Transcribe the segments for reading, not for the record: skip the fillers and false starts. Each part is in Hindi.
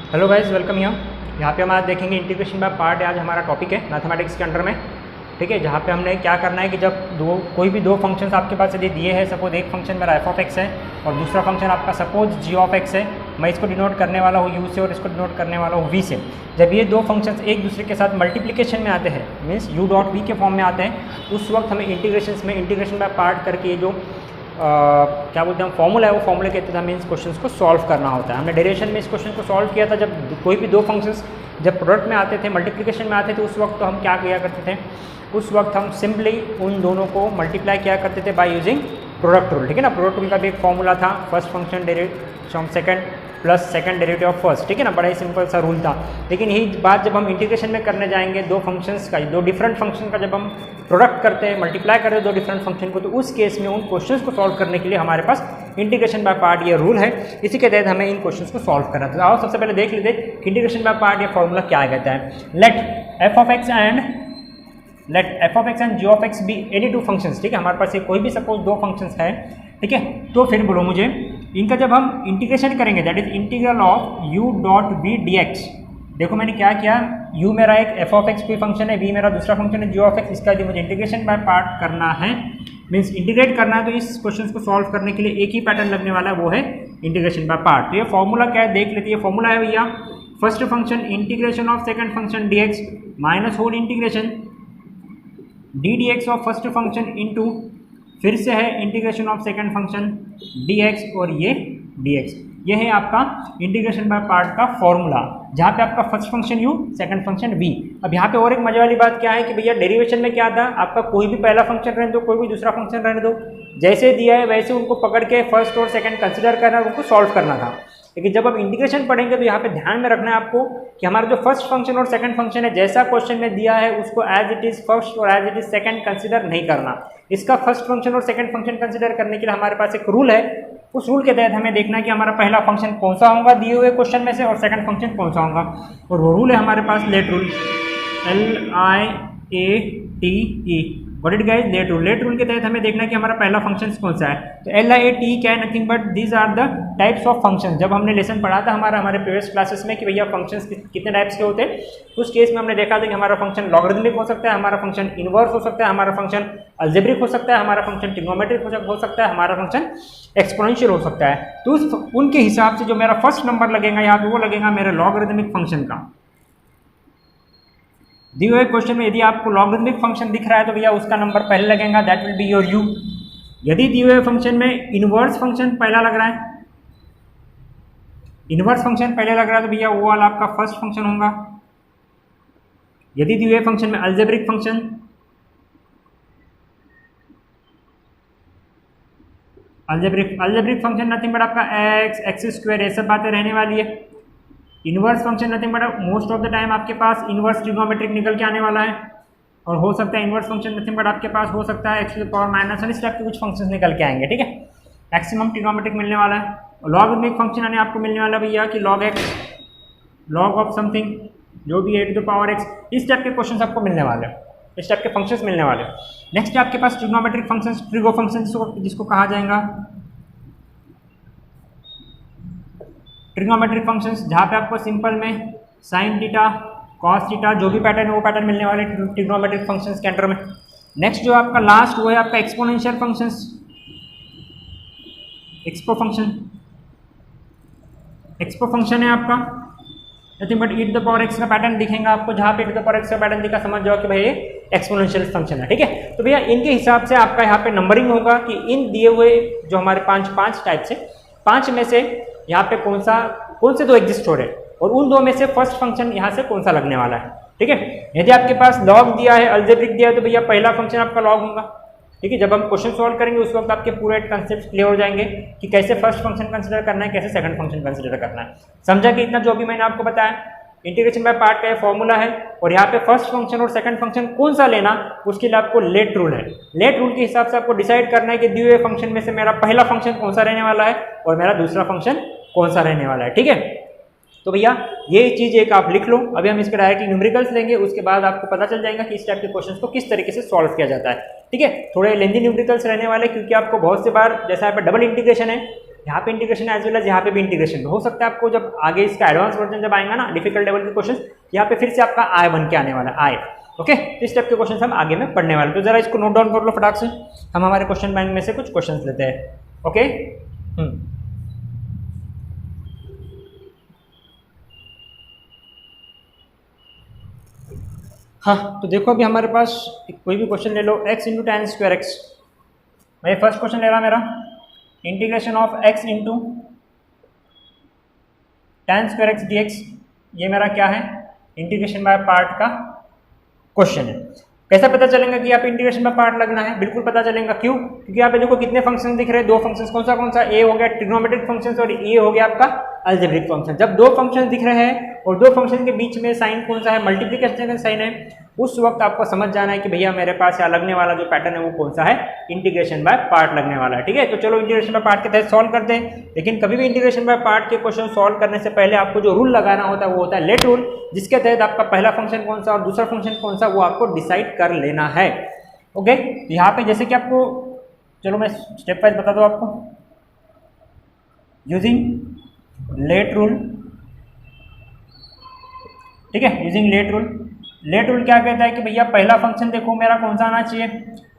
हेलो गाइस, वेलकम यहाँ पे हम आज देखेंगे इंटीग्रेशन बाय पार्ट। आज हमारा टॉपिक है मैथमेटिक्स के अंडर में, ठीक है। जहाँ पे हमने क्या करना है कि जब कोई भी दो फंक्शंस आपके पास यदि दिए हैं, सपोज एक फंक्शन मेरा एफ ऑफ एक्स है और दूसरा फंक्शन आपका सपोज जी ऑफ एक्स है, मैं इसको डिनोट करने वाला हूँ यू से और इसको डिनोट करने वाला हूँ वी से। जब ये दो फंक्शंस एक दूसरे के साथ मल्टीप्लिकेशन में आते हैं, मीन्स यू डॉट वी के फॉर्म में आते हैं, उस वक्त हमें इंटीग्रेशन बाय पार्ट करके ये जो क्या बोलते हैं हम फॉर्मूला है, वो फॉर्मूले के तहत हमें इस क्वेश्चन को सॉल्व करना होता है। हमने डेरिवेशन में इस क्वेश्चन को सॉल्व किया था। जब कोई भी दो फंक्शंस जब प्रोडक्ट में आते थे, मल्टीप्लिकेशन में आते थे, उस वक्त तो हम क्या किया करते थे, उस वक्त हम सिंपली उन दोनों को मल्टीप्लाई किया करते थे बाय यूजिंग प्रोडक्ट रूल, ठीक है ना। प्रोडक्ट रूल का भी एक फॉर्मूला था, first function derivative of second plus second derivative of first, ठीक है ना। बड़ा ही सिंपल सा रूल था। लेकिन यही बात जब हम इंटीग्रेशन में करने जाएंगे, दो फंक्शंस का, दो डिफरेंट फंक्शन का जब हम प्रोडक्ट करते हैं, मल्टीप्लाई करते हैं दो डिफरेंट फंक्शन को, तो उस केस में उन क्वेश्चंस को सॉल्व करने के लिए हमारे पास इंटीग्रेशन बाय पार्ट ये रूल है। इसी के तहत हमें इन क्वेश्चंस को सॉल्व करना था। आओ सबसे पहले देख लेते हैं कि इंटीग्रेशन बाय पार्ट ये फॉर्मूला क्या कहता है। Let F of X and G of X be any two functions, ठीक है। हमारे पास ये कोई भी सपोज दो फंक्शंस है, ठीक है। तो फिर बोलो मुझे इनका जब हम इंटीग्रेशन करेंगे, that is integral of you dot we D X. देखो मैंने क्या किया, u मेरा एक एफ ऑफ एक्स कोई फंक्शन है, v मेरा दूसरा फंक्शन है जी ऑफ एक्स। इसका यदि मुझे इंटीग्रेशन बाय पार्ट करना है, मीन्स इंटीग्रेट करना है, तो इस क्वेश्चन को सॉल्व करने के लिए एक ही पैटर्न लगने वाला है, वो है इंटीग्रेशन बाय पार्ट। तो ये फॉर्मूला क्या है देख लेते हैं। फॉर्मूला है भैया, first function integration of second function dx minus whole integration D D x of first function into फिर से है integration of second function dx और ये dx। ये है आपका इंटीग्रेशन बाय पार्ट का फॉर्मूला, जहाँ पे आपका first function u, second function v। अब यहाँ पे और एक मजे वाली बात क्या है कि भैया डेरिवेशन में क्या था, आपका कोई भी पहला फंक्शन रहने दो, कोई भी दूसरा फंक्शन रहने दो, जैसे दिया है वैसे उनको पकड़ के फर्स्ट और सेकंड कंसिडर करना और उनको सॉल्व करना था। लेकिन जब आप इंटीग्रेशन पढ़ेंगे तो यहाँ पे ध्यान में रखना है आपको कि हमारा जो फर्स्ट फंक्शन और सेकंड फंक्शन है, जैसा क्वेश्चन में दिया है उसको एज इट इज फर्स्ट और as it is second consider नहीं करना। इसका फर्स्ट फंक्शन और सेकंड फंक्शन कंसिडर करने के लिए हमारे पास एक रूल है। उस रूल के तहत हमें देखना है कि हमारा पहला फंक्शन कौन सा होगा दिए हुए क्वेश्चन में से, और सेकंड फंक्शन कौन सा होगा। और वो रूल है हमारे पास LIATE rule, LIATE। What it guys, LIATE rule. Late rule के तहत हमें देखना है कि हमारा पहला फंक्शन कौन सा है। तो LIATE क्या है, nothing but these are the types of function. जब हमने लेसन पढ़ा था हमारे प्रीवियस क्लासेस में कि भैया फंक्शंस कितने टाइप्स के होते हैं, उस केस में हमने देखा था कि हमारा फंक्शन लॉगरिथमिक हो सकता है, हमारा फंक्शन इनवर्स हो सकता है, हमारा फंक्शन अलजेब्रिक हो सकता है, हमारा फंक्शन ट्रिग्नोमेट्रिक हो सकता है, हमारा फंक्शन एक्सपोनेंशियल हो सकता है। तो उनके हिसाब से जो मेरा फर्स्ट नंबर लगेगा यहाँ पे, वो लगेगा मेरे लॉगरिथमिक फंक्शन का। दिए हुए क्वेश्चन में यदि आपको लॉगरिथमिक फंक्शन दिख रहा है तो भैया उसका नंबर पहले लगेगा, that will be your u। यदि दिए हुए फंक्शन में इनवर्स फंक्शन पहला लग रहा है, इनवर्स फंक्शन पहले लग रहा है तो भैया वो वाला आपका फर्स्ट फंक्शन होगा। यदि दिए हुए फंक्शन में अलजेब्रिक फंक्शन नथिंग बट आपका एक्स स्क्वायर, ये सब बातें रहने वाली है। Inverse function nothing but most of the time आपके पास इनवर्स ट्रिग्नोमेट्रिक निकल के आने वाला है, और हो सकता है इनवर्स फंक्शन नथिंग बट आपके पास हो सकता है X to the power minus one, इस टाइप के कुछ फंक्शंस निकल के आएंगे, ठीक है। मैक्सिमम ट्रिग्नोमेट्रिक मिलने वाला है। और लॉगरिथमिक फंक्शन यानी आपको मिलने वाला भैया कि log x, log of something, जो भी ए टू द पावर एक्स, इस टाइप के क्वेश्चन आपको मिलने वाले हैं, इस टाइप के फंक्शंस मिलने वाले हैं। नेक्स्ट आपके पास ट्रिग्नोमेट्रिक फंक्शंस, ट्रिगो फंक्शन जिसको कहा जाएगा ट्रिग्नोमेट्रिक फंक्शंस, जहाँ पे आपको सिंपल में साइन थीटा, कॉस थीटा, जो भी पैटर्न है वो पैटर्न मिलने वाले ट्रिग्नोमेट्रिक फंक्शंस के अंडर में। नेक्स्ट जो आपका लास्ट वो है आपका एक्सपोनेंशियल फंक्शंस, एक्सपो फंक्शन है आपका nothing but e to the power x का पैटर्न दिखेगा आपको। जहाँ पे e to the power x का पैटर्न दिखा समझ जाओ कि भाई ये एक्सपोनेंशियल फंक्शन है, ठीक है। तो भैया इनके हिसाब से आपका यहाँ पे नंबरिंग होगा कि इन दिए हुए जो हमारे पांच टाइप से, पांच में से यहाँ पे कौन से दो एग्जिस्ट हो रहे हैं, और उन दो में से फर्स्ट फंक्शन यहाँ से कौन सा लगने वाला है, ठीक है। यदि आपके पास लॉग दिया है, अलजेब्रिक दिया है, तो भैया पहला फंक्शन आपका लॉग होगा, ठीक है। जब हम क्वेश्चन सॉल्व करेंगे उस वक्त आपके पूरे कंसेप्ट क्लियर हो जाएंगे कि कैसे फर्स्ट फंक्शन कंसिडर करना है, कैसे सेकंड फंक्शन कंसिडर करना है। समझा कि इतना जो भी मैंने आपको बताया इंटीग्रेशन बाय पार्ट का फॉर्मूला है, और यहाँ पे फर्स्ट फंक्शन और सेकंड फंक्शन कौन सा लेना, उसके लिए आपको लेट रूल है। लेट रूल के हिसाब से आपको डिसाइड करना है कि दिए हुए फंक्शन में से मेरा पहला फंक्शन कौन सा रहने वाला है और मेरा दूसरा फंक्शन कौन सा रहने वाला है, ठीक है। तो भैया ये चीज़ एक आप लिख लो। अभी हम इसके डायरेक्टली न्यूमेरिकल्स लेंगे, उसके बाद आपको पता चल जाएगा कि इस टाइप के क्वेश्चंस को किस तरीके से सॉल्व किया जाता है, ठीक है। थोड़े लेंदी न्यूमेरिकल्स रहने वाले, क्योंकि आपको बहुत से बार जैसा यहाँ पे डबल इंटीग्रेशन है, यहाँ पे इंटीग्रेशन एज वेल एज यहाँ पे भी इंटीग्रेशन। हो सकता है आपको जब आगे इसका एडवांस वर्जन जब आएगा ना डिफिकल्ट लेवल के क्वेश्चन, यहाँ पे फिर से आपका आय बन के आने वाला है, आय। ओके, इस टाइप के क्वेश्चन हम आगे में पढ़ने वाले, तो जरा इसको नोट डाउन कर लो फटाक से। हम हमारे क्वेश्चन बैंक में से कुछ क्वेश्चन लेते हैं। ओके, हाँ, तो देखो अभी हमारे पास कोई भी क्वेश्चन ले लो, x into tan square x. मैं फर्स्ट क्वेश्चन ले रहा मेरा integration of x into tan square x dx। ये मेरा क्या है, इंटीग्रेशन बाय पार्ट का क्वेश्चन है। कैसा पता चलेगा कि यहाँ पे इंटीग्रेशन बाय पार्ट लगना है? बिल्कुल पता चलेगा। क्यों? क्योंकि यहाँ पे देखो कितने फंक्शन दिख रहे हैं, दो फंक्शंस। कौन सा ए हो गया ट्रिग्नोमेट्रिक फंक्शंस और ए हो गया आपका अलजेब्रिक फंक्शन। जब दो फंक्शन दिख रहे हैं और दो फंक्शन के बीच में साइन कौन सा है, मल्टीप्लिकेशन का साइन है, उस वक्त आपको समझ जाना है कि भैया मेरे पास यहाँ लगने वाला जो पैटर्न है वो कौन सा है, इंटीग्रेशन बाय पार्ट लगने वाला है। ठीक है, तो चलो इंटीग्रेशन बाय पार्ट के तहत सॉल्व करते हैं। लेकिन कभी भी इंटीग्रेशन बाय पार्ट के क्वेश्चन सॉल्व करने से पहले आपको जो रूल लगाना होता है वो होता है लेट रूल, जिसके तहत आपका पहला फंक्शन कौन सा और दूसरा फंक्शन कौन सा वो आपको डिसाइड कर लेना है। ओके, तो यहाँ पे जैसे कि आपको, चलो मैं स्टेप वाइज बता दूँ आपको। यूजिंग लेट रूल, ठीक है, using late rule. Late rule क्या कहता है कि भैया पहला फंक्शन देखो मेरा कौन सा आना चाहिए,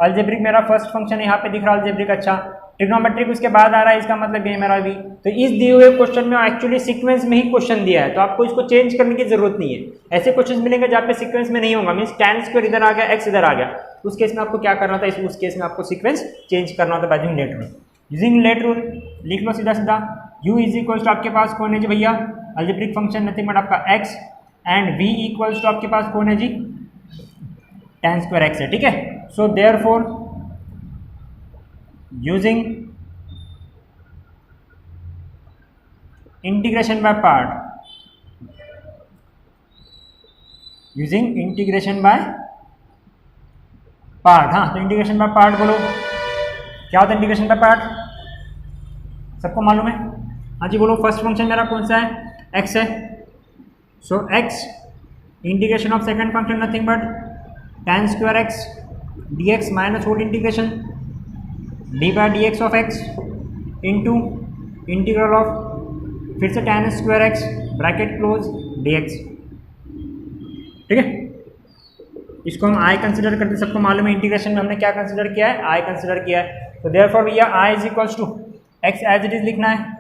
अलजेब्रिक मेरा फर्स्ट फंक्शन है, यहाँ पे दिख रहा है अलजेब्रिक। अच्छा, ट्रिग्नोमेट्रिक उसके बाद आ रहा है, इसका मतलब ये मेरा भी। तो इस दिए हुए क्वेश्चन में एक्चुअली सीक्वेंस में ही क्वेश्चन दिया है, तो आपको इसको चेंज करने की जरूरत नहीं है। ऐसे क्वेश्चन मिलेंगे जहाँ पे सीक्वेंस में नहीं होगा, मीन्स tan स्क्वायर इधर आ गया, x इधर आ गया, उस केस में आपको क्या करना था, उस केस में आपको सीक्वेंस चेंज करना होता है by late rule. Using late rule लिख लो सीधा सीधा, u इज इक्वल टू आपके पास कौन है जी भैया, अलजेब्रिक फंक्शन नथिंग बट आपका x, and v equals to आपके पास कौन है जी, tan स्क्वायर एक्स है। ठीक है, so therefore using integration by part, using integration by part. हाँ, तो इंटीग्रेशन बाय पार्ट बोलो, क्या होता है इंटीग्रेशन बाय पार्ट, सबको मालूम है? हाँ जी बोलो। फर्स्ट फंक्शन मेरा कौन सा है, x है, so x integration of second function nothing but tan square x dx minus whole integration d by dx of x into integral of फिर से tan square x bracket close dx। ठीक है, इसको हम i कंसिडर करते, सबको मालूम है इंटीग्रेशन में हमने क्या कंसिडर किया है, i कंसिडर किया है। तो देयरफॉर भैया i is equals to x as it is लिखना है।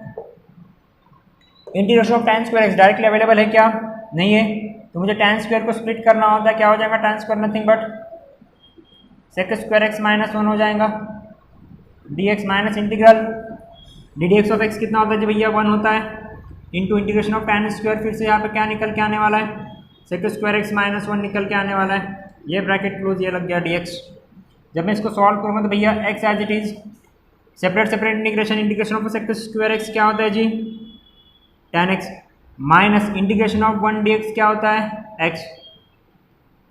Integration of tan square x directly available है क्या, नहीं है, तो मुझे tan स्क्वायर को स्प्लिट करना होता है, क्या हो जाएगा, tan square nothing but sec square x minus 1 हो जाएगा, dx minus integral ddx of x कितना होता है जी भैया, 1 होता है, into integration of tan square, फिर से यहाँ पे क्या निकल के आने वाला है, sec स्क्वायर एक्स माइनस 1 निकल के आने वाला है, ये ब्रैकेट क्लोज, ये लग गया dx। जब मैं इसको सॉल्व करूँगा तो भैया x as it is separate separate integration, integration of sec square x क्या होता है जी, tan x minus integration of 1 dx क्या होता है, x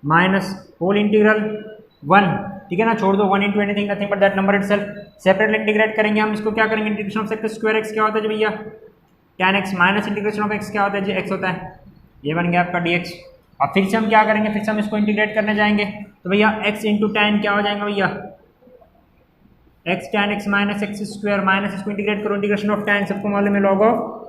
माइनस होल इंटीग्रल 1। ठीक है ना, छोड़ दो 1 into anything nothing but that number itself, separately integrate करेंगे हम इसको, क्या करेंगे, integration of sec square x क्या होता है जी भैया, tan x minus integration of x क्या होता है जी, x होता है, ये बन गया आपका dx। अब फिर से हम क्या करेंगे, फिर से हम इसको इंटीग्रेट करने जाएंगे, तो भैया x इंटू tan क्या हो जाएगा भैया, x tan x minus x square, minus इसको इंटीग्रेट करो, इंटीग्रेशन ऑफ tan सबको मालूम है log of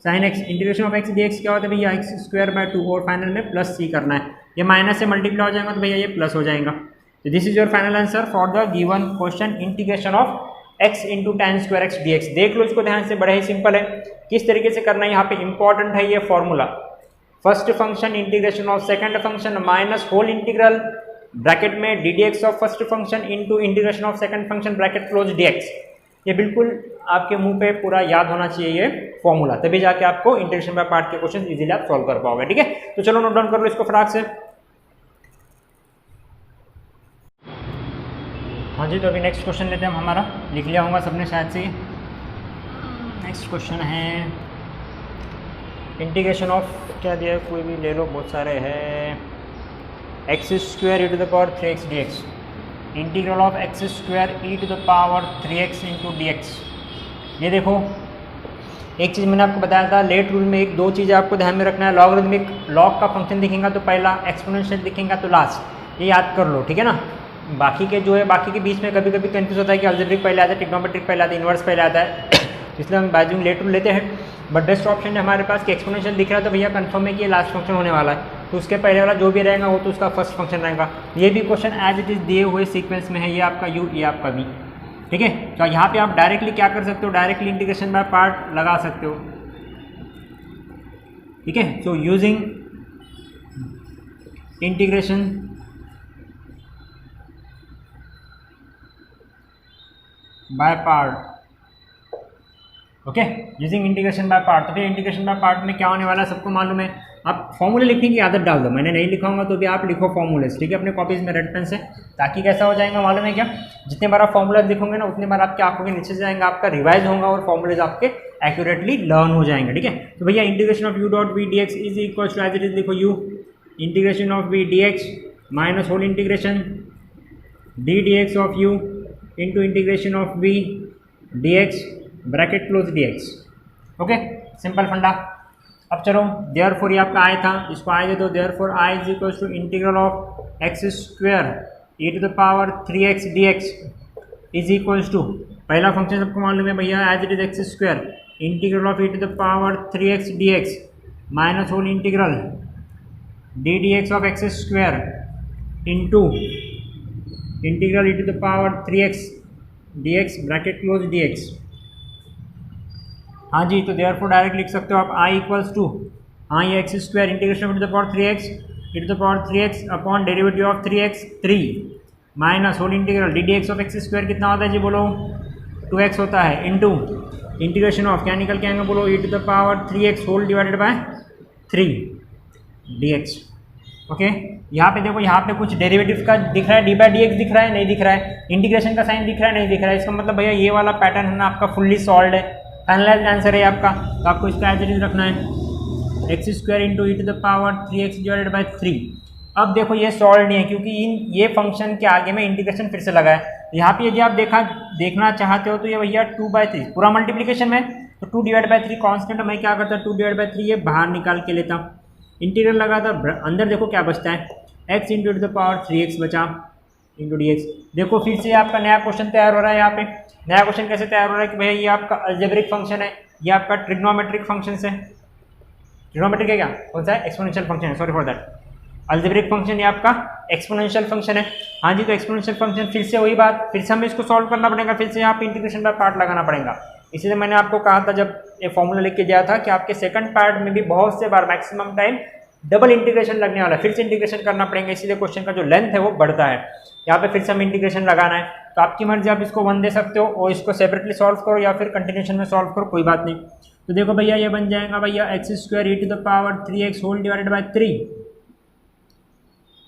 sine x, integration of x dx क्या होता है भैया, एक्स स्क्वायर बाय 2, और फाइनल में प्लस c करना है, ये माइनस से मल्टीप्लाई हो जाएगा तो भैया ये प्लस हो जाएगा। तो this is your final answer for the given question, integration of x into tan square x dx। देख लो इसको ध्यान से, बड़ा ही सिंपल है, किस तरीके से करना है, यहाँ पे इंपॉर्टेंट है ये formula, first function integration of second function minus whole integral bracket में ddx of first function into integration of second function bracket close dx। ये बिल्कुल आपके मुंह पे पूरा याद होना चाहिए ये फॉर्मूला, तभी जाके आपको इंटीग्रेशन बाय पार्ट के क्वेश्चन इजीली आप सॉल्व कर पाओगे। ठीक है, तो चलो नोट डाउन कर लो इसको फटाक से। हाँ जी, तो अभी नेक्स्ट क्वेश्चन लेते हैं हम, हमारा लिख लिया होगा सबने शायद से। नेक्स्ट क्वेश्चन है इंटीग्रेशन ऑफ, क्या दिया है, कोई भी ले लो, बहुत सारे हैं, x square e to the power 3x dx, integral of x square e to the power 3x into dx। ये देखो एक चीज़ मैंने आपको बताया था लेट रूल में, एक दो चीज़ें आपको ध्यान में रखना है, लॉगरिथमिक लॉग का फंक्शन दिखेगा तो पहला, एक्सपोनेंशियल दिखेगा तो लास्ट, ये याद कर लो। ठीक है ना, बाकी के जो है बाकी के बीच में कभी कभी कंफ्यूज होता है कि अलजेब्रिक पहले आता है, ट्रिग्नोमेट्रिक पहले आता है, इन्वर्स पहले आता है इसलिए हम बाय यूजिंग लेट रूल लेते हैं। बट बेस्ट ऑप्शन है हमारे पास कि एक्सपोनेंशियल दिख रहा है तो भैया कंफर्म है कि ये लास्ट फंक्शन होने वाला है, तो उसके पहले वाला जो भी रहेगा वो तो उसका फर्स्ट फंक्शन रहेगा। ये भी क्वेश्चन एज इट इज़ दिए हुए सीक्वेंस में है, ये आपका u ये आपका v, ठीक है। तो यहाँ पे आप डायरेक्टली क्या कर सकते हो, डायरेक्टली इंटीग्रेशन बाय पार्ट लगा सकते हो, ठीक है। So using integration by part, okay, using integration by part. तो फिर इंटीग्रेशन बाय पार्ट में क्या होने वाला है सबको मालूम है। आप फॉर्मूले लिखने की आदत डाल दो, मैंने नहीं लिखाऊंगा तो भी आप लिखो फॉर्मूलेस, ठीक है, अपने कॉपीज में रेड पेन से, ताकि कैसा हो जाएगा मालूम है क्या, जितने बार आप फॉर्मूलाज लिखोगे ना उतने बार आपके आंखों के नीचे जाएंगे, आपका रिवाइज होगा और फॉर्मूलेज आपके एक्यूरेटली लर्न हो जाएंगे, ठीक है। तो भैया integration of you dot we D x is equal to as it is लिखो u integration of v D x minus whole integration D D x of u into integration of v D x bracket close d x, okay, simple funda. अब चलो देयरफॉर ये आपका आई था, इसको आई दे दो, therefore I is equal to integral of x square e to the power 3x dx is equals to, पहला फंक्शन सबको मालूम है भैया as it is x square integral of e to the power 3x dx minus whole integral d D x of x square into integral e to the power 3x dx bracket close dx। हाँ जी, तो देयरफॉर डायरेक्ट लिख सकते हो आप आई इक्वल्स टू, हाँ ये x square integration to the power 3x e to the power 3x upon derivative of 3x 3 minus whole integral d D x of x square कितना होता है जी बोलो 2x होता है, इंटू इंटीग्रेशन ऑफ क्या निकल के आएंगे बोलो e to the power 3x whole divided by 3 dx, okay. यहाँ पे देखो, यहाँ पे कुछ डेरिवेटिव का दिख रहा है, डी बाई डी एक्स दिख रहा है, नहीं दिख रहा है, इंटीग्रेशन का साइन दिख रहा है, नहीं दिख रहा है, इसका मतलब भैया ये वाला पैटर्न है ना आपका फुल्ली सॉल्व है, फाइनलाइज्ड आंसर है आपका। तो आपको इसका एज इट इज रखना है x square into e to the power 3x divided by 3। अब देखो ये सॉल्व नहीं है क्योंकि ये फंक्शन के आगे में इंटीग्रेशन फिर से लगा है। यहाँ पे यदि आप देखना चाहते हो तो ये भैया 2/3 पूरा मल्टीप्लीकेशन में, तो 2 डिवाइड बाई 3 कॉन्स्टेंट, मैं क्या करता 2 डिवाइड बाई 3 ये बाहर निकाल के लेता, इंटीग्रल लगा था, अंदर देखो क्या बचता है x into the power 3x बचा इंटू डी एक्स। देखो फिर से आपका नया क्वेश्चन तैयार हो रहा है। यहाँ पे नया क्वेश्चन कैसे तैयार हो रहा है कि भैया ये आपका अलजेब्रिक फंक्शन है, ये आपका ट्रिग्नोमेट्रिक फंक्शन है, ट्रिग्नोमेट्रिक है क्या, कौन सा है, एक्सपोनेंशियल फंक्शन है, sorry for that, algebraic function ये आपका एक्सपोनेंशियल फंक्शन है। हाँ जी, तो एक्सपोनेंशियल फंक्शन फिर से वही बात, फिर से हमें इसको सॉल्व करना पड़ेगा, फिर से यहाँ पे इंटीग्रेशन बाय पार्ट लगाना पड़ेगा। इसीलिए मैंने आपको कहा था जब ये फॉर्मूला लिख के दिया था कि आपके सेकंड पार्ट में भी बहुत से बार मैक्सिमम टाइम डबल इंटीग्रेशन लगने वाला है, फिर से इंटीग्रेशन करना पड़ेगा, इसीलिए क्वेश्चन का जो लेंथ है वो बढ़ता है। यहाँ पे फिर से हमें इंटीग्रेशन लगाना है, तो आपकी मर्जी, आप इसको 1 दे सकते हो और इसको सेपरेटली सॉल्व करो या फिर कंटिन्यूशन में सॉल्व करो, कोई बात नहीं। तो देखो भैया ये बन जाएगा भैया x square e to the power 3x whole divided by 3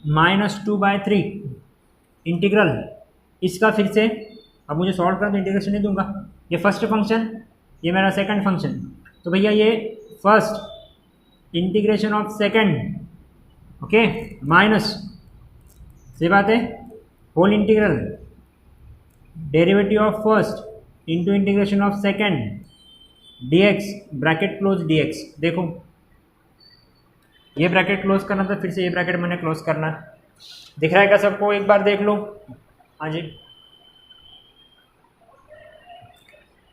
minus 2/3 इंटीग्रल इसका फिर से, अब मुझे सॉल्व करना तो इंटीग्रेशन नहीं दूंगा, ये फर्स्ट फंक्शन ये मेरा सेकंड फंक्शन, तो भैया ये first integration of second, okay, minus सही बात है whole integral derivative of first into integration of second dx bracket close dx। देखो ये ब्रैकेट क्लोज करना था, फिर से ये ब्रैकेट मैंने क्लोज करना है, दिख रहा है क्या सबको, एक बार देख लो। हाँ जी,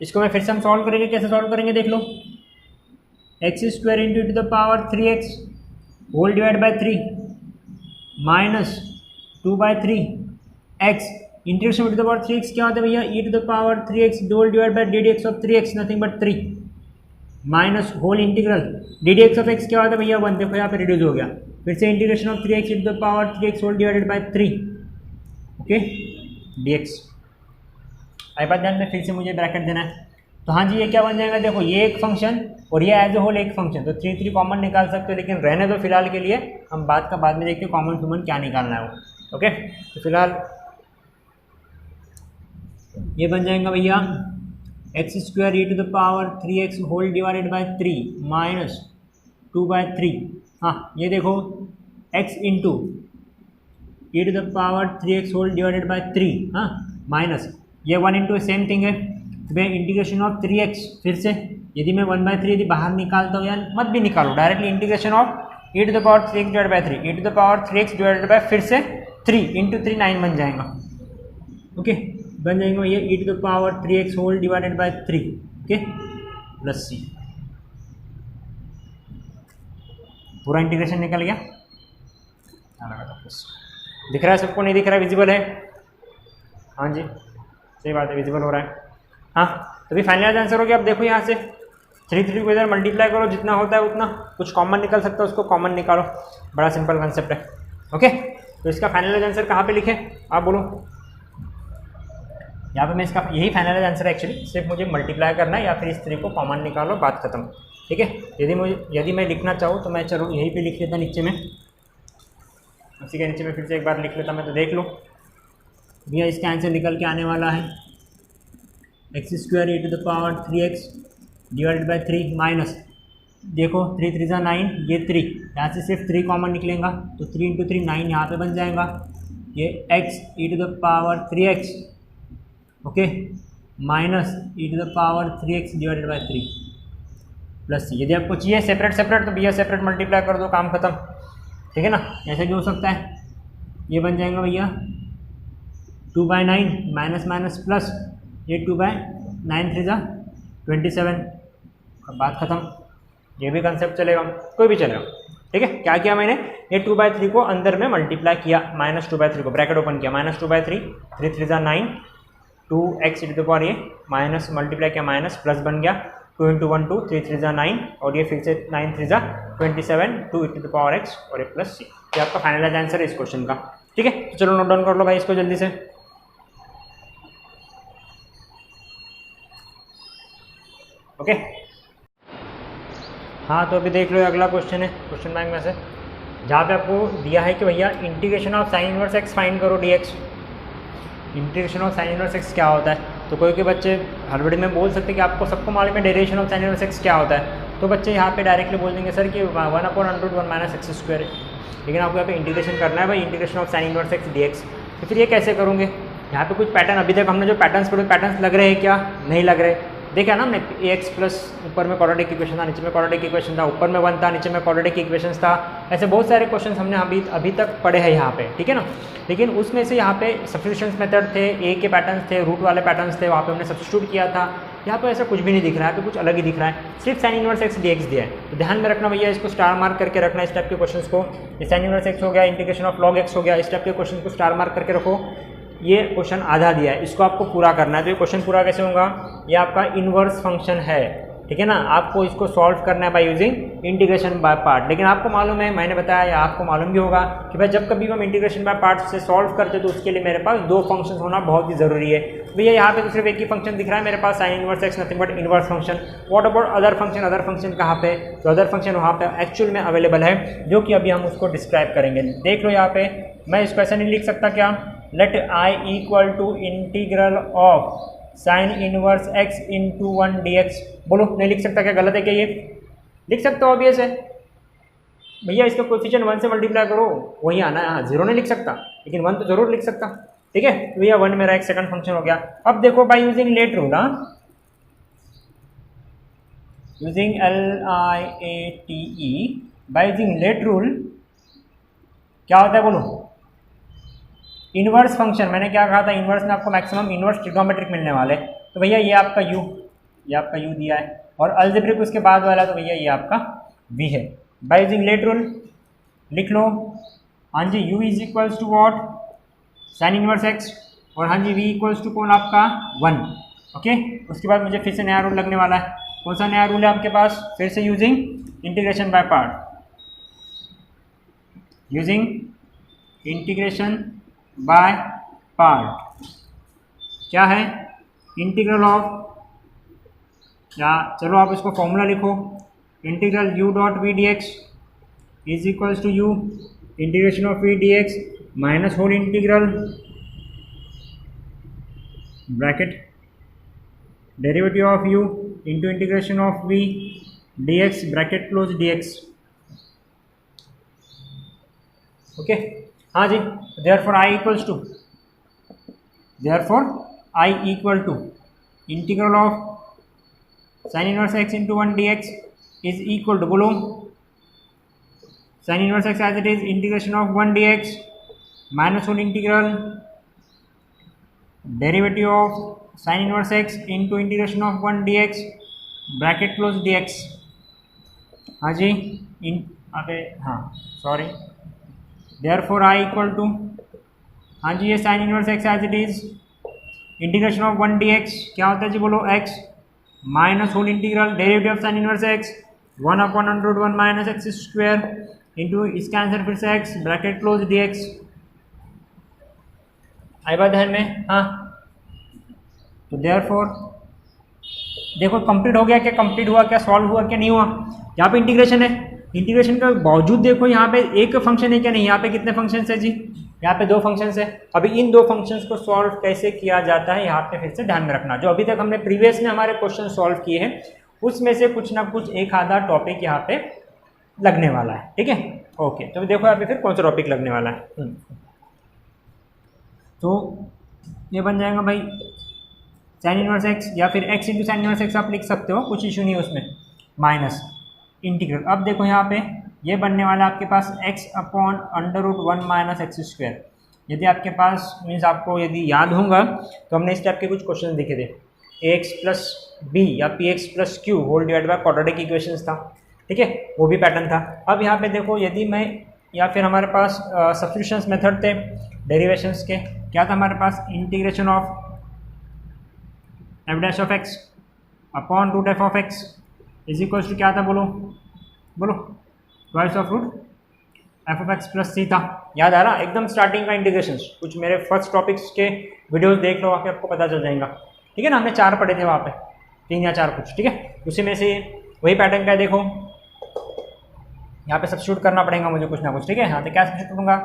इसको मैं फिर से हम सॉल्व करेंगे, कैसे सॉल्व करेंगे देख लो, x square into to the power 3x whole divide by 3 minus 2/3 x integration to the power 3x क्या होता है भैया e to the power 3x whole divide by d D x of 3x nothing but 3 minus whole integral d D x of x क्या होता है भैया 1, देखो यहाँ पे रिड्यूस हो गया, फिर से integration of 3x e to the power 3x whole divided by 3, okay, dx। आई बात ध्यान में, फिर से मुझे ब्रैकेट देना है, तो हाँ जी ये क्या बन जाएगा, देखो ये एक फंक्शन और ये एज ए होल एक फंक्शन, तो 3 3 कॉमन निकाल सकते हो, लेकिन रहने दो फिलहाल के लिए, हम बाद में देखते हैं कॉमन ह्यूमन क्या निकालना है वो, ओके। तो फिलहाल ये बन जाएगा भैया x square e to the power 3x whole divided by 3 minus 2/3, हाँ ये देखो x into e to the power 3x whole divided by 3, हाँ माइनस ये 1 इंटू सेम थिंग है, भाई इंटीग्रेशन ऑफ 3x, फिर से यदि मैं 1/3 यदि बाहर निकालता हूँ या मत भी निकालो, directly integration of e to the power 3x divide by 3 e to the power 3x divided by फिर से 3 इंटू 3 9 बन जाएगा। ओके, बन जाएगा ये e to the power 3x whole divided by 3, okay, plus c। पूरा इंटीग्रेशन निकल गया, दिख रहा है सबको? नहीं दिख रहा है? विजिबल है? हाँ जी, सही बात है, विजिबल हो रहा है। हाँ, तो अभी फाइनल आंसर हो गया। अब देखो यहाँ से 3 3 को इधर मल्टीप्लाई करो, जितना होता है उतना, कुछ कॉमन निकल सकता है उसको कॉमन निकालो, बड़ा सिंपल कंसेप्ट है। ओके, तो इसका फाइनल आंसर कहाँ पे लिखे आप बोलो? यहाँ पे मैं इसका यही फाइनल आंसर है एक्चुअली, सिर्फ मुझे मल्टीप्लाई करना है या फिर इस 3 को कॉमन निकालो, बात खत्म। ठीक है, यदि मैं लिखना चाहूँ तो मैं चलो यहीं पे लिख लेता नीचे में, उसी के नीचे में फिर से एक बार लिख लेता मैं, तो देख लो भैया इसका आंसर निकल के आने वाला है x² e to the power 3x divided by 3 minus, देखो 3 3 9, ये 3 यहाँ से सिर्फ 3 कॉमन निकलेगा तो 3 इंटू 3 9 यहाँ पर बन जाएगा, ये x e to the power 3x, okay, minus e to the power 3x divided by 3 plus c। यदि आपको चाहिए सेपरेट सेपरेट तो भैया सेपरेट मल्टीप्लाई कर दो, काम खत्म। ठीक है ना, ऐसे भी हो सकता है। ये बन जाएगा भैया 2/9 माइनस माइनस प्लस, ये 2/9 3 जा 27, अब बात खत्म। ये भी कंसेप्ट चलेगा, कोई भी चलेगा। ठीक है, क्या किया मैंने, ये 2/3 को अंदर में मल्टीप्लाई किया, माइनस 2/3 को ब्रैकेट ओपन किया, माइनस 2/3, 3 3 जा 9, 2x e to the power ये माइनस मल्टीप्लाई किया माइनस प्लस बन गया, 2 इंटू 1 2, 3 3 जा 9 और ये फिर से 9 3 जा 27, 2 e to the power x और ये प्लस c। ये आपका फाइनल आंसर है इस क्वेश्चन का। ठीक है, तो चलो नोट डाउन कर लो भाई इसको जल्दी से। ओके, हाँ, तो अभी देख लो अगला क्वेश्चन है क्वेश्चन बैंक में से, जहाँ पे आपको दिया है कि भैया integration of sine inverse x find करो dx। Integration of sine inverse x क्या होता है? तो कोई के बच्चे हड़बड़ी में बोल सकते हैं कि आपको सबको मालूम है derivation of sine inverse x क्या होता है, तो बच्चे यहाँ पे डायरेक्टली बोल देंगे सर कि 1/√1 माइनस x², लेकिन आपको यहाँ पे इंटीग्रेशन करना है भाई, integration of sine inverse x dx। तो फिर ये कैसे करोगे? यहाँ पे कुछ पैटर्न, अभी तक हमने जो पैटर्न्स पढ़े पैटर्न्स लग रहे हैं क्या? नहीं लग रहे। देखा ना हमने, ax प्लस ऊपर में क्वाड्रेटिक इक्वेशन था, नीचे में क्वाड्रेटिक इक्वेशन था, ऊपर में 1 था, नीचे में क्वाड्रेटिक इक्वेशन था, ऐसे बहुत सारे क्वेश्चन हमने अभी तक पढ़े हैं यहाँ पे। ठीक है ना, लेकिन उसमें से यहाँ पे सब्स्टिट्यूशंस मेथड थे, ए के पैटर्न्स थे, रूट वाले पैटर्न्स थे, वहाँ पे हमने सब्स्टिट्यूट किया था। यहाँ पे ऐसा कुछ भी नहीं दिख रहा है, यहाँ पे कुछ अलग ही दिख रहा है, सिर्फ साइन इनवर्स एक्स dx दिया है। तो ध्यान में रखना भैया, इसको स्टार मार्क करके रखना इस टाइप के क्वेश्चन को। ये साइन इनवर्स एक्स हो गया, इंटीग्रेशन ऑफ लॉग एक्स हो गया, इस टाइप के क्वेश्चन को स्टार मार्क करके रखो। ये क्वेश्चन आधा दिया है, इसको आपको पूरा करना है। तो ये क्वेश्चन पूरा कैसे होगा? ये आपका इनवर्स फंक्शन है, ठीक है ना, आपको इसको सॉल्व करना है bye using integration by part. लेकिन आपको मालूम है, मैंने बताया या आपको मालूम भी होगा कि भाई जब कभी हम इंटीग्रेशन बाय पार्ट से सॉल्व करते तो उसके लिए मेरे पास 2 फंक्शन होना बहुत ही ज़रूरी है। भैया यहाँ पे तो सिर्फ एक ही फंक्शन दिख रहा है मेरे पास, sine inverse x, nothing but inverse function. What about other function? Other function कहाँ पे? तो अदर फंक्शन वहाँ पे एक्चुअल में अवेलेबल है, जो कि अभी हम उसको डिस्क्राइब करेंगे। देख लो यहाँ पे, मैं इसको ऐसा नहीं लिख सकता क्या, let I equal to integral of sine inverse x into 1 dx। बोलो, नहीं लिख सकता क्या? गलत है क्या? ये लिख सकता हो ऑब्वियस है भैया, इसका कोएफिशिएंट 1 से मल्टीप्लाई करो, वही आना है। हाँ, 0 नहीं लिख सकता, लेकिन 1 तो जरूर लिख सकता। ठीक है, तो भैया 1 मेरा एक सेकंड फंक्शन हो गया। अब देखो बाय यूजिंग लेट रूल, हाँ, using LIATE, by using late rule क्या होता है बोलो? इनवर्स फंक्शन, मैंने क्या कहा था, इनवर्स में आपको मैक्सिमम इनवर्स ट्रिग्नोमेट्रिक मिलने वाले। तो भैया ये आपका u, ये आपका u दिया है, और अलजेब्रिक उसके बाद वाला, तो भैया ये आपका v है। बाय यूजिंग लेट रूल लिख लो, हाँ जी, u is equals to what, sine inverse x, और हाँ जी v इक्वल्स टू कौन आपका 1। ओके, उसके बाद मुझे फिर से नया रूल लगने वाला है। कौन सा नया रूल है आपके पास? फिर से using integration by part, using integration by part क्या है? इंटीग्रल ऑफ, या चलो आप इसको फॉर्मूला लिखो, integral u dot v dx is equals to u integration of v dx minus whole integral bracket derivative of u into integration of v dx bracket close dx। Okay, हाँ जी, therefore I equals to, therefore I equal to integral of sin inverse x into 1 dx is equal to, बोलो, sin inverse x as it is integration of 1 dx minus whole integral derivative of sine inverse x into integration of 1 dx bracket close dx। हाँ जी इन अबे हाँ sorry, therefore I equal to, हाँ जी ये sine inverse x as it is integration of 1 dx क्या होता है जी बोलो, x minus whole integral derivative of sine inverse x 1/√1 minus x square into इसका आंसर फिर से x ब्रैकेट क्लोज dx। आई बात ध्यान में? हाँ, तो देयरफॉर देखो कंप्लीट हो गया क्या, कंप्लीट हुआ क्या, सॉल्व हुआ क्या, नहीं हुआ। यहाँ पे इंटीग्रेशन है, इंटीग्रेशन का बावजूद देखो यहाँ पे एक फंक्शन है क्या, नहीं, यहाँ पे कितने फंक्शंस है जी, यहाँ पे 2 फंक्शंस है। अभी इन 2 फंक्शंस को सॉल्व कैसे किया जाता है यहाँ पे फिर से ध्यान में रखना। जो अभी तक हमने प्रीवियस में हमारे क्वेश्चन सॉल्व किए हैं उसमें से कुछ ना कुछ एक आधा टॉपिक यहाँ पे लगने वाला है, ठीक है। ओके, तो देखो यहाँ पे फिर कौन सा टॉपिक लगने वाला है। तो ये बन जाएगा भाई साइन इनवर्स एक्स, या फिर x into sine inverse x आप लिख सकते हो, कुछ इशू नहीं है उसमें, माइनस इंटीग्रल। अब देखो यहाँ पे ये बनने वाला है आपके पास x/√1 माइनस एक्स स्क्वायर। यदि आपके पास मीन्स आपको यदि याद होगा तो हमने इस टाइप के कुछ क्वेश्चन देखे थे, ax प्लस बी या px plus q whole divide by quadratic equations था, ठीक है, वो भी पैटर्न था। अब यहाँ पे देखो यदि मैं, या फिर हमारे पास सब्स्टिट्यूशंस मेथड थे डेरिवेशंस के, क्या था हमारे पास, integration of f' of x upon root f of x is equals to क्या था, बोलो बोलो, twice of root f of x plus c था। याद आ रहा, एकदम स्टार्टिंग का इंटीग्रेशन, कुछ मेरे फर्स्ट टॉपिक्स के वीडियोस देख लो, वहाँ पे आपको पता चल जाएगा, ठीक है ना। हमने 4 पढ़े थे वहाँ पे, 3 या 4 कुछ, ठीक है। उसी में से वही पैटर्न का है, देखो यहाँ पे सब्स्टिट्यूट करना पड़ेगा मुझे कुछ ना कुछ, ठीक है। हाँ, तो क्या सब्स्टिट्यूट करूँगा,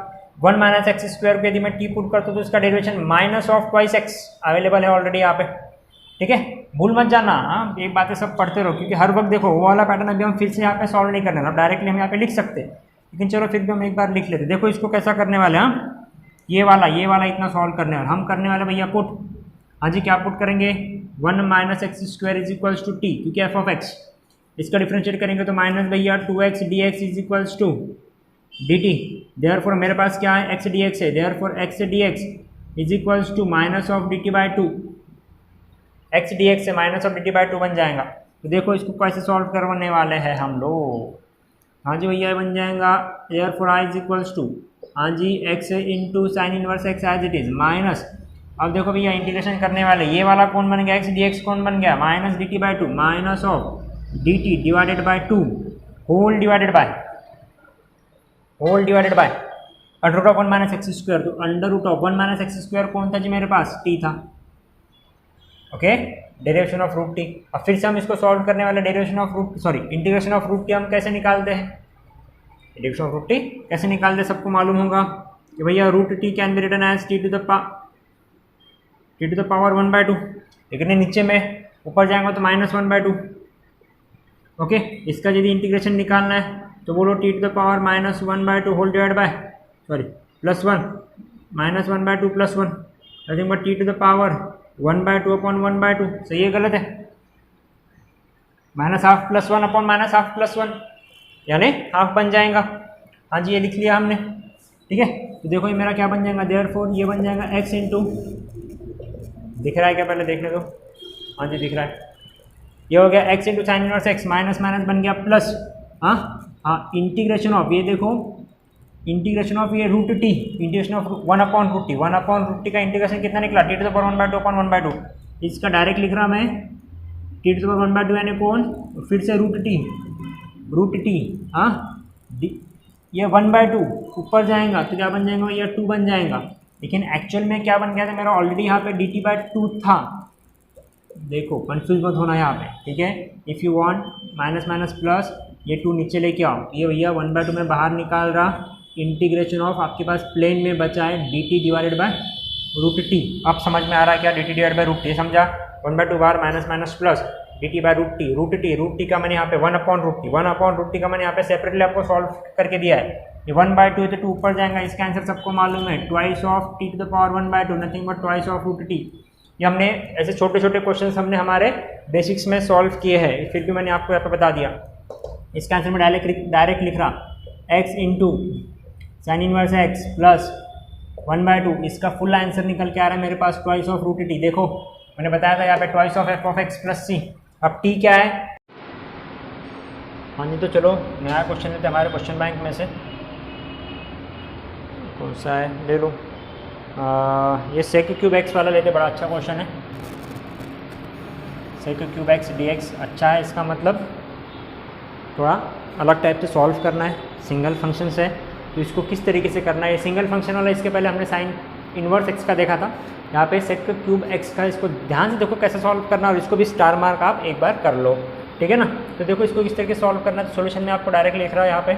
1 माइनस एक्स स्क्वायर को यदि मैं टी पुट करता हूँ तो इसका derivation minus of twice x available है ऑलरेडी यहाँ पे, ठीक है। भूल मत जाना, हाँ एक बातें सब पढ़ते रहो, क्योंकि हर वक्त देखो वो वाला पैटर्न अभी हम फिर से यहाँ पे सॉल्व नहीं करने, डायरेक्टली हम यहाँ पे लिख सकते, लेकिन चलो फिर भी हम एक बार लिख लेते। देखो इसको कैसा करने वाले हैं, ये वाला इतना सॉल्व करने वाला हम करने वाले भैया पुट, हाँ जी क्या पुट करेंगे, 1 minus x square is equals to t, क्योंकि एफ ऑफ एक्स, इसका डिफ्रेंशिएट करेंगे तो माइनस भैया 2x dx is equals to dt। Therefore मेरे पास क्या है, x dx है, therefore x dx is equals to minus of dt by 2, x dx से माइनस ऑफ dt बाई 2 बन जाएगा। तो देखो इसको कैसे सॉल्व करवाने वाले हैं हम लोग, हाँ जी भैया बन जाएगा, therefore i is equals to, हाँ जी x into sine inverse x as it is minus, अब देखो भैया इंटीग्रेशन करने वाले, ये वाला कौन बन गया, x dx कौन बन गया, minus dt by 2 minus of dt divided by 2 whole divided by under root of 1 minus x square. तो under root of 1 minus x square कौन था जी मेरे पास, t था, okay, derivation of root t. अब फिर से हम इसको सॉल्व करने वाले, derivation of root, sorry integration of root t हम कैसे निकालते हैं, इंटीग्रेशन ऑफ रूट टी कैसे निकालते हैं सबको मालूम होगा कि भैया root t can be written as t to the power 1/2, लेकिन नीचे में ऊपर जाएंगे तो माइनस 1/2, ओके। इसका यदि इंटीग्रेशन निकालना है तो बोलो t to the power minus 1/2 whole divide by, sorry plus 1 minus 1/2 plus 1, nothing but t to the power 1/2 upon 1/2, सही है गलत है, minus half plus 1 upon minus half plus 1, यानी हाफ बन जाएगा। हाँ जी ये लिख लिया हमने, ठीक है। तो देखो ये मेरा क्या बन जाएगा, देयरफॉर ये बन जाएगा x इंटू, दिख रहा है क्या, पहले देखने दो, हाँ जी दिख रहा है, ये हो गया x into sine inverse x, minus minus बन गया प्लस, हाँ इंटीग्रेशन ऑफ, ये देखो इंटीग्रेशन ऑफ ये root t, integration of 1/√t का इंटीग्रेशन कितना निकला, t to the power 1/2 upon 1/2, इसका डायरेक्ट लिख रहा मैं टी टू द पावर 1/2 यानी कौन, फिर से रूट टी, हाँ ये 1/2 ऊपर जाएगा तो क्या बन जाएगा, ये 2 बन जाएगा, लेकिन एक्चुअल में क्या बन गया था मेरा, ऑलरेडी यहाँ पे dt बाई 2 था, देखो कंफ्यूज मत होना यहाँ पे, ठीक है। If you want minus minus plus, ये 2 नीचे लेके आओ, ये भैया 1/2 में बाहर निकाल रहा, इंटीग्रेशन ऑफ आपके पास प्लेन में बचा है dt divided by root t. अब समझ में आ रहा है क्या, dt divide by root t, समझा, 1/2 बार minus minus plus dt by root t का मैंने यहाँ पे 1/√t का मैंने यहाँ पे सेपरेटली आपको सॉल्व करके दिया है। ये 1/2 है तो 2 ऊपर जाएगा, इसका आंसर सबको मालूम है, twice of t to the power 1/2, nothing but twice of root t. ये हमने ऐसे छोटे छोटे क्वेश्चंस हमने हमारे बेसिक्स में सॉल्व किए हैं, फिर भी मैंने आपको यहाँ पे बता दिया। इसका आंसर मैं डायरेक्ट लिख रहा, x into sine inverse x plus 1/2, इसका फुल आंसर निकल के आ रहा है मेरे पास ट्वाइस ऑफ रूट टी। देखो मैंने बताया था यहाँ पे twice of f of x plus c. अब टी क्या है? हाँ जी, तो चलो नया क्वेश्चन लेते हैं हमारे क्वेश्चन बैंक में से। कौन सा है, ले लो ये सेक क्यूब एक्स वाला लेते, बड़ा अच्छा क्वेश्चन है। Sec cube x d x अच्छा है, इसका मतलब थोड़ा अलग टाइप से सॉल्व करना है, सिंगल फंक्शन से। तो इसको किस तरीके से करना है, ये सिंगल फंक्शन वाला इसके पहले हमने साइन इनवर्स एक्स का देखा था। यहाँ पे सेक क्यूब एक्स का इसको ध्यान से देखो कैसे सॉल्व करना, और इसको भी स्टार मार्क आप एक बार कर लो, ठीक है ना। तो देखो इसको किस तरीके से सॉल्व करना है, तो सोल्यूशन में आपको डायरेक्ट लिख रहा है यहाँ पे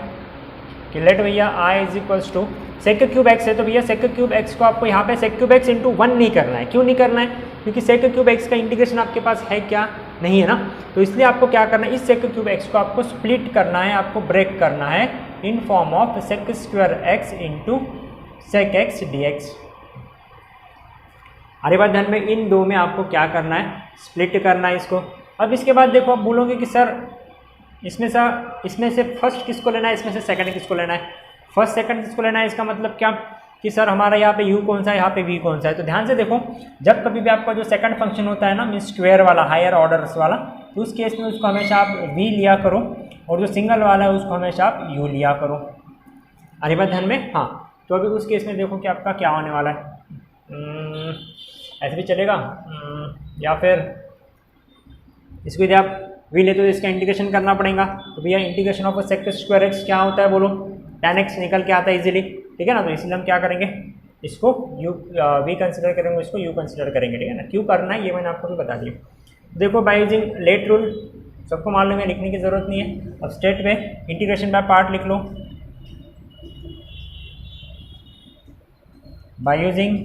कि लेट भैया I is equals to sec cube x है, तो भैया सेक क्यूब एक्स को आपको यहाँ पे सेक क्यूब एक्स इंटू 1 नहीं करना है। क्यों नहीं करना है? क्योंकि सेक क्यूब एक्स का इंटीग्रेशन आपके पास है क्या, नहीं है ना। तो इसलिए आपको क्या करना है, इस सेक क्यूब एक्स को आपको स्प्लिट करना है, आपको ब्रेक करना है in form of sec square x into sec x d x. अरे बात ध्यान में, इन दो में आपको क्या करना है, स्प्लिट करना है इसको। अब इसके बाद देखो आप बोलोगे कि सर इसमें से फर्स्ट किसको लेना है, इसमें से सेकंड किसको लेना है, फर्स्ट सेकंड किसको लेना है। इसका मतलब क्या कि सर हमारा यहाँ पे u कौन सा है, यहाँ पे v कौन सा है। तो ध्यान से देखो, जब कभी भी आपका जो सेकंड फंक्शन होता है ना, मीन स्क्वायर वाला, हायर ऑर्डर्स वाला, तो उस केस में उसको हमेशा आप v लिया करो, और जो सिंगल वाला है उसको हमेशा आप u लिया करो। अरे बात ध्यान में। हाँ, तो अभी उस केस में देखो कि आपका क्या होने वाला है, ऐसे भी चलेगा, या फिर इसको यदि आप v लेते हो तो इसका इंटीग्रेशन करना पड़ेगा। तो भैया integration of sec square x क्या होता है, बोलो tan x निकल के आता है इजीली, ठीक है ना। तो इसलिए हम क्या करेंगे, इसको v कंसिडर करेंगे, इसको u कंसिडर करेंगे, ठीक है ना। क्यों करना है ये मैंने आपको भी बता दिया। देखो बाय यूजिंग लेट रूल सबको मालूम है, लिखने की ज़रूरत नहीं है। अब स्टेट में इंटीग्रेशन बाय पार्ट लिख लो, by using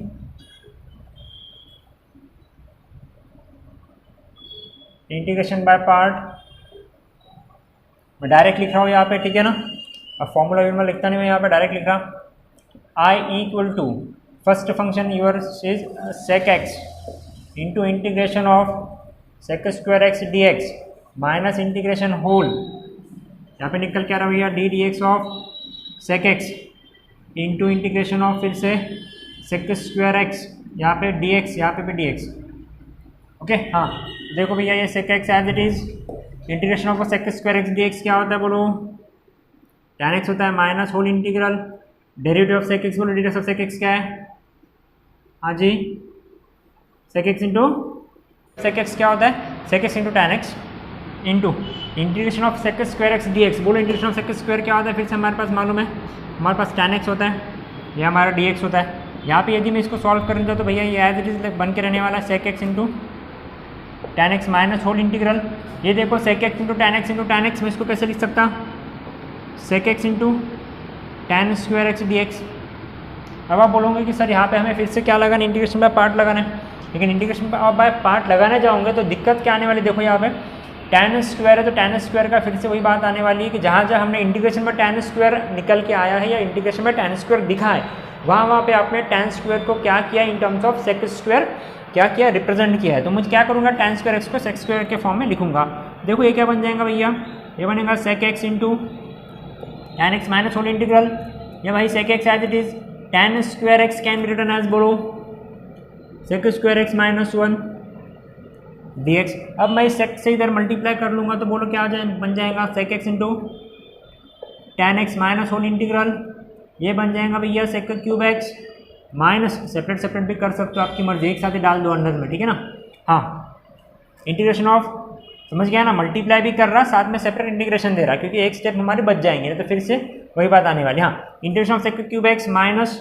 integration by part, मैं डायरेक्ट लिख रहा हूँ यहाँ पे, ठीक है ना। अब फॉर्मूला में लिखता नहीं, मैं यहाँ पे डायरेक्ट लिख रहा, I equal to first function yours is sec x into integration of sec square x d x minus integration whole, यहाँ पे निकल के आ रहा भैया d D x of sec x into integration of फिर से सेक स्क्वायर एक्स, यहाँ पे डी एक्स, यहाँ पे भी डी एक्स, ओके। हाँ देखो भैया ये sec x as it is, integration of sec square x d x क्या होता है, बोलो tan x होता है minus whole integral derivative of sec x, बोलो डेरिवेटिव ऑफ सेक एक्स क्या है, हाँ जी sec x into sec x क्या होता है, sec x into tan x into integration of sec square x d x, बोलो इंटीग्रेशन ऑफ सेक स्क्वायर क्या होता है, फिर से हमारे पास मालूम है, हमारे पास tan x होता है, यह हमारा डी एक्स होता है। यहाँ पे यदि मैं इसको सॉल्व करूँ तो भैया ये एज इट इज बन के रहने वाला है sec x into tan x minus whole integral. ये देखो sec x into tan x into tan x, में इसको कैसे लिख सकता, sec x into tan square x d x. अब आप बोलोगे कि सर यहाँ पे हमें फिर से क्या लगाना, इंटीग्रेशन बाय पार्ट लगाना है। लेकिन इंटीग्रेशन बाय पार्ट लगाने जाओगे तो दिक्कत क्या आने वाली, देखो यहाँ पे टैन स्क्वायर है, तो टैन स्क्वायर का फिर से वही बात आने वाली है कि जहाँ जहाँ हमने इंटीग्रेशन में टैन स्क्वायर निकल के आया है या इंटीग्रेशन में टैन स्क्वायर दिखा है, वहाँ पे आपने टैन स्क्वायर को क्या किया, in terms of sec square क्या किया, रिप्रेजेंट किया है। तो मुझे क्या करूँगा, टैन स्क्वायर एक्स को सेक स्क्वायर के फॉर्म में लिखूंगा। देखो ये क्या बन जाएगा भैया, ये बनेगा sec x into tan x minus whole integral, या भाई sec x as it is tan square x can be written as, बोलो sec square x minus 1 d x. अब मैं इस सेक से इधर मल्टीप्लाई कर लूँगा तो बोलो क्या आ जाए, बन जाएगा sec x into tan x minus whole integral, ये बन जाएगा भैया sec cube x minus, separate separate भी कर सकते हो, आपकी मर्जी, एक साथ ही डाल दो अंदर में, ठीक है ना। हाँ इंटीग्रेशन ऑफ, समझ गया ना, मल्टीप्लाई भी कर रहा, साथ में सेपरेट इंटीग्रेशन दे रहा, क्योंकि एक स्टेप हमारे बच जाएंगे, तो फिर से वही बात आने वाली। हाँ integration of sec cube x minus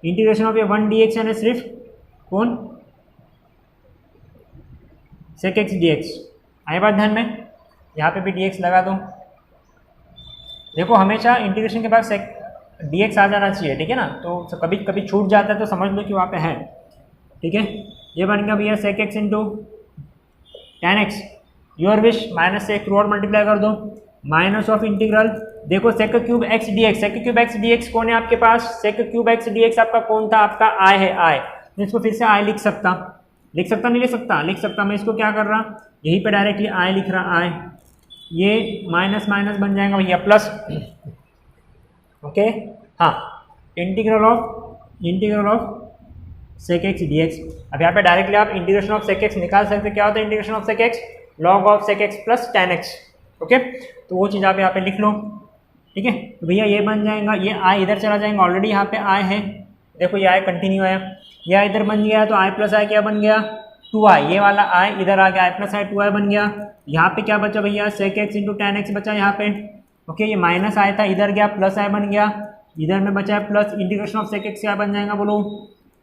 integration of ये 1 डी एक्स, यानी सिर्फ कौन, सेक एक्स डी एक्स। आए बात ध्यान में, यहाँ पे भी डी एक्स लगा दो। देखो हमेशा इंटीग्रेशन के बाद सेक डी एक्स आ जाना चाहिए, ठीक है ना। तो कभी कभी छूट जाता है तो समझ लो कि वहाँ पे है, ठीक है। ये बन गया भैया sec x into tan x, your wish, minus से थ्रू आउट मल्टीप्लाई कर दो, माइनस ऑफ इंटीग्रल, देखो sec cube x d x, sec cube x d x कौन है आपके पास, sec cube x d x आपका कौन था, आपका आई है, आई। इसको फिर से आई लिख सकता नहीं लिख सकता, लिख सकता। मैं इसको क्या कर रहा, यहीं पे डायरेक्टली आई लिख रहा, आई, ये माइनस माइनस बन जाएगा भैया प्लस, ओके। हाँ integral of integral of sec x d x. अब यहाँ पे डायरेक्टली आप इंटीग्रेशन ऑफ सेक एक्स निकाल सकते हैं। क्या होता है integration of sec x? Log of sec x plus tan x. Okay, तो वो चीज़ आप यहाँ पे लिख लो। ठीक है, तो भैया ये बन जाएगा, ये आई इधर चला जाएगा, ऑलरेडी यहाँ पे आई है, देखो ये आई कंटिन्यू है, यह इधर बन गया तो आई प्लस आई क्या बन गया? 2i। ये वाला आई इधर आ गया, आई प्लस आई 2i बन गया। यहाँ पे क्या बचा भैया? Sec x into tan x बचा यहाँ पे। ओके, ये माइनस आया था, इधर गया प्लस आई बन गया, इधर में बचा है plus. Integration of sec x क्या बन जाएगा बोलो?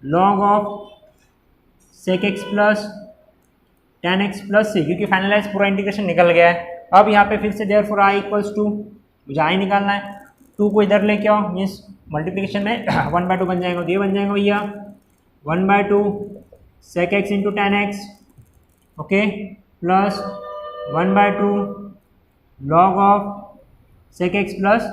Log of sec x plus tan x plus c, क्योंकि फाइनलाइज पूरा इंटीग्रेशन निकल गया है। अब यहाँ पे फिर से देयरफॉर आई इक्वल्स टू, मुझे आई निकालना है, 2 को इधर लेके आओ, मीन्स मल्टीप्लिकेशन में 1/2 बन जाएगा, तो ये बन जाएगा भैया 1/2 sec x into tan x, okay, plus 1/2 log of sec x plus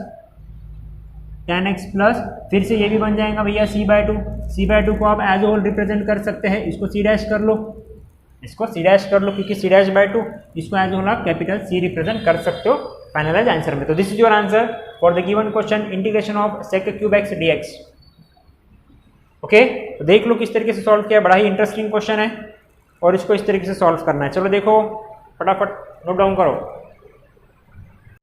tan x plus, फिर से ये भी बन जाएगा भैया c/2। c/2 को आप एज होल रिप्रेजेंट कर सकते हैं, इसको c डैश कर लो, इसको c डैश कर लो, क्योंकि c'/2 इसको एज होल आप कैपिटल C रिप्रेजेंट कर सकते हो फाइनलाइज आंसर में। तो this is your answer for the given question integration of sec cube x dx। Okay, तो देख लो किस तरीके से सॉल्व किया, बड़ा ही इंटरेस्टिंग क्वेश्चन है और इसको इस तरीके से सॉल्व करना है। चलो देखो फटाफट नोट डाउन करो।